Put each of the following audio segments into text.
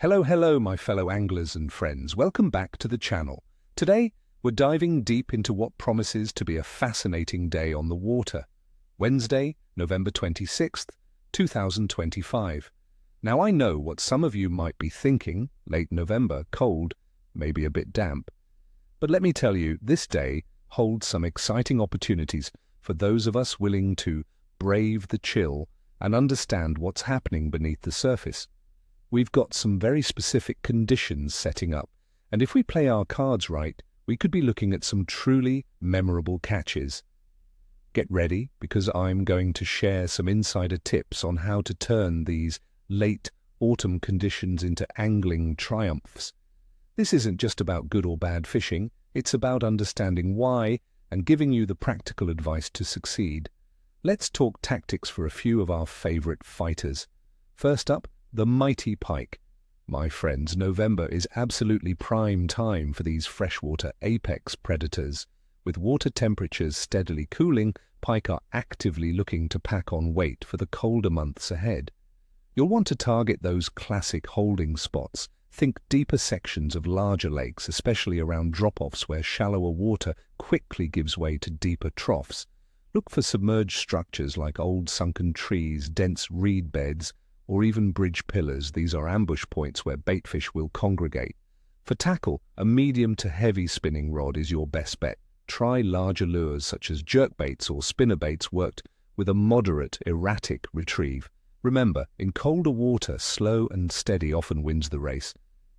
Hello, my fellow anglers and friends. Welcome back to the channel. Today, we're diving deep into what promises to be a fascinating day on the water. Wednesday, November 26th, 2025. Now, I know what some of you might be thinking: late November, cold, maybe a bit damp. But let me tell you, this day holds some exciting opportunities for those of us willing to brave the chill and understand what's happening beneath the surface. We've got some very specific conditions setting up, and if we play our cards right, we could be looking at some truly memorable catches. Get ready, because I'm going to share some insider tips on how to turn these late autumn conditions into angling triumphs. This isn't just about good or bad fishing, it's about understanding why and giving you the practical advice to succeed. Let's talk tactics for a few of our favorite fighters. First up, the mighty pike. My friends, November is absolutely prime time for these freshwater apex predators. With water temperatures steadily cooling, pike are actively looking to pack on weight for the colder months ahead. You'll want to target those classic holding spots. Think deeper sections of larger lakes, especially around drop-offs where shallower water quickly gives way to deeper troughs. Look for submerged structures like old sunken trees, dense reed beds, or even bridge pillars. These are ambush points where baitfish will congregate. For tackle, a medium to heavy spinning rod is your best bet. Try larger lures such as jerkbaits or spinnerbaits worked with a moderate, erratic retrieve. Remember, in colder water, slow and steady often wins the race.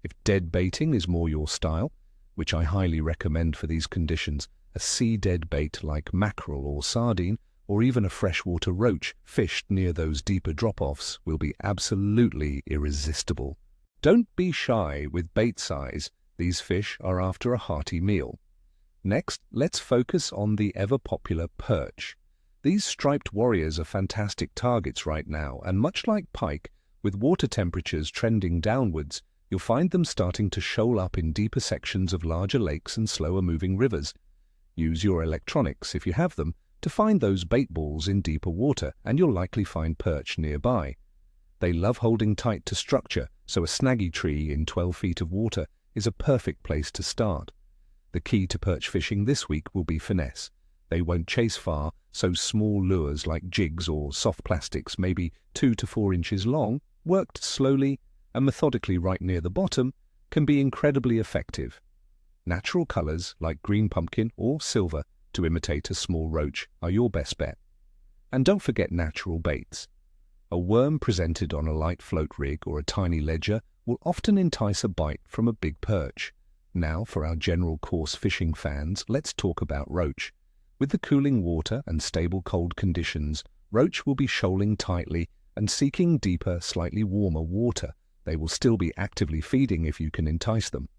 If dead baiting is more your style, which I highly recommend for these conditions, a sea dead bait like mackerel or sardine, or even a freshwater roach fished near those deeper drop-offs will be absolutely irresistible. Don't be shy with bait size. These fish are after a hearty meal. Next, let's focus on the ever-popular perch. These striped warriors are fantastic targets right now, and much like pike, with water temperatures trending downwards, you'll find them starting to shoal up in deeper sections of larger lakes and slower-moving rivers. Use your electronics, if you have them, to find those bait balls in deeper water, and you'll likely find perch nearby. They love holding tight to structure, so a snaggy tree in 12 feet of water is a perfect place to start. The key to perch fishing this week will be finesse. They won't chase far, so small lures like jigs or soft plastics, maybe 2 to 4 inches long, worked slowly and methodically right near the bottom, can be incredibly effective. Natural colors like green pumpkin or silver to imitate a small roach are your best bet. And don't forget natural baits. A worm presented on a light float rig or a tiny ledger will often entice a bite from a big perch. Now, for our general course fishing fans, let's talk about roach. With the cooling water and stable cold conditions, roach will be shoaling tightly and seeking deeper, slightly warmer water. They will still be actively feeding if you can entice them.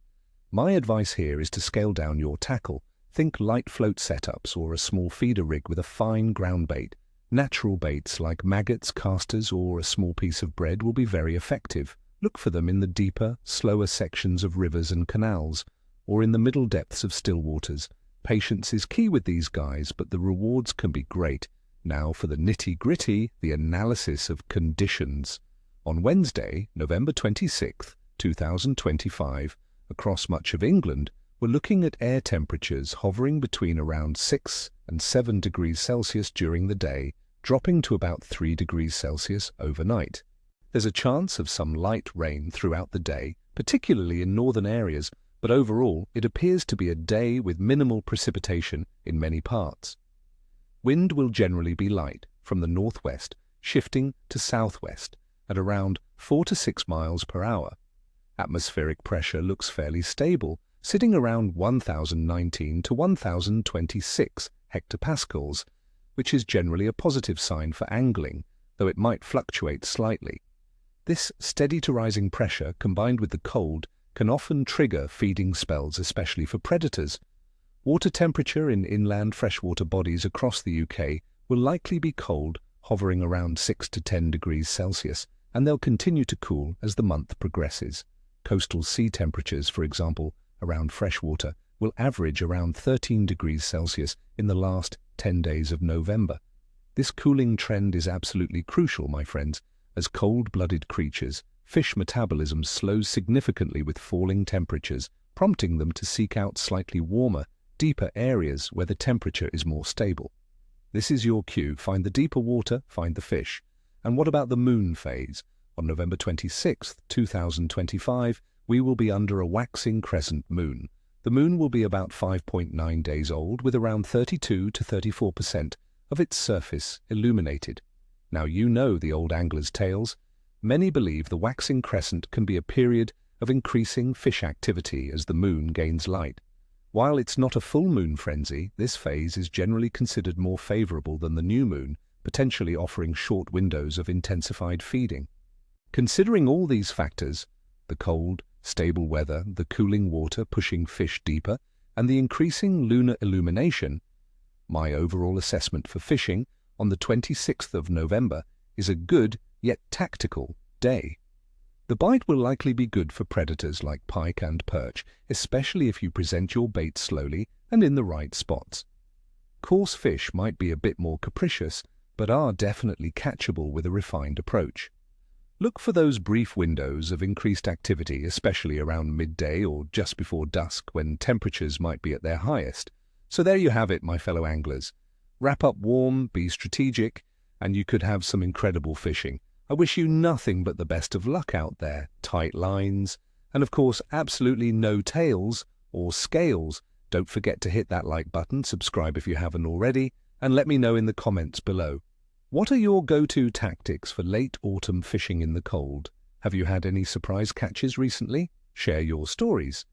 My advice here is to scale down your tackle. Think light float setups or a small feeder rig with a fine ground bait. Natural baits like maggots, casters, or a small piece of bread will be very effective. Look for them in the deeper, slower sections of rivers and canals, or in the middle depths of still waters. Patience is key with these guys, but the rewards can be great. Now for the nitty-gritty, the analysis of conditions. On Wednesday, November 26th, 2025, across much of England, we're looking at air temperatures hovering between around 6 and 7 degrees Celsius during the day, dropping to about 3 degrees Celsius overnight. There's a chance of some light rain throughout the day, particularly in northern areas, but overall it appears to be a day with minimal precipitation in many parts. Wind will generally be light from the northwest, shifting to southwest at around 4 to 6 miles per hour. Atmospheric pressure looks fairly stable, sitting around 1019 to 1026 hectopascals, which is generally a positive sign for angling, though it might fluctuate slightly. This steady to rising pressure, combined with the cold, can often trigger feeding spells, especially for predators. Water temperature in inland freshwater bodies across the UK will likely be cold, hovering around 6 to 10 degrees Celsius, and they'll continue to cool as the month progresses. Coastal sea temperatures, for example, around freshwater, will average around 13 degrees Celsius in the last 10 days of November. This cooling trend is absolutely crucial, my friends, as cold-blooded creatures fish metabolism slows significantly with falling temperatures, prompting them to seek out slightly warmer, deeper areas where the temperature is more stable. This is your cue. Find the deeper water, find the fish. And what about the moon phase? On November 26th, 2025, we will be under a waxing crescent moon. The moon will be about 5.9 days old, with around 32 to 34% of its surface illuminated. Now you know the old angler's tales. Many believe the waxing crescent can be a period of increasing fish activity as the moon gains light. While it's not a full moon frenzy, this phase is generally considered more favorable than the new moon, potentially offering short windows of intensified feeding. Considering all these factors, the cold, stable weather, the cooling water pushing fish deeper, and the increasing lunar illumination, my overall assessment for fishing on the 26th of November is a good yet tactical day. The bite will likely be good for predators like pike and perch, especially if you present your bait slowly and in the right spots. Coarse fish might be a bit more capricious, but are definitely catchable with a refined approach. Look for those brief windows of increased activity, especially around midday or just before dusk when temperatures might be at their highest. So there you have it, my fellow anglers. Wrap up warm, be strategic, and you could have some incredible fishing. I wish you nothing but the best of luck out there, tight lines, and of course absolutely no tails or scales. Don't forget to hit that like button, subscribe if you haven't already, and let me know in the comments below. What are your go-to tactics for late autumn fishing in the cold? Have you had any surprise catches recently? Share your stories.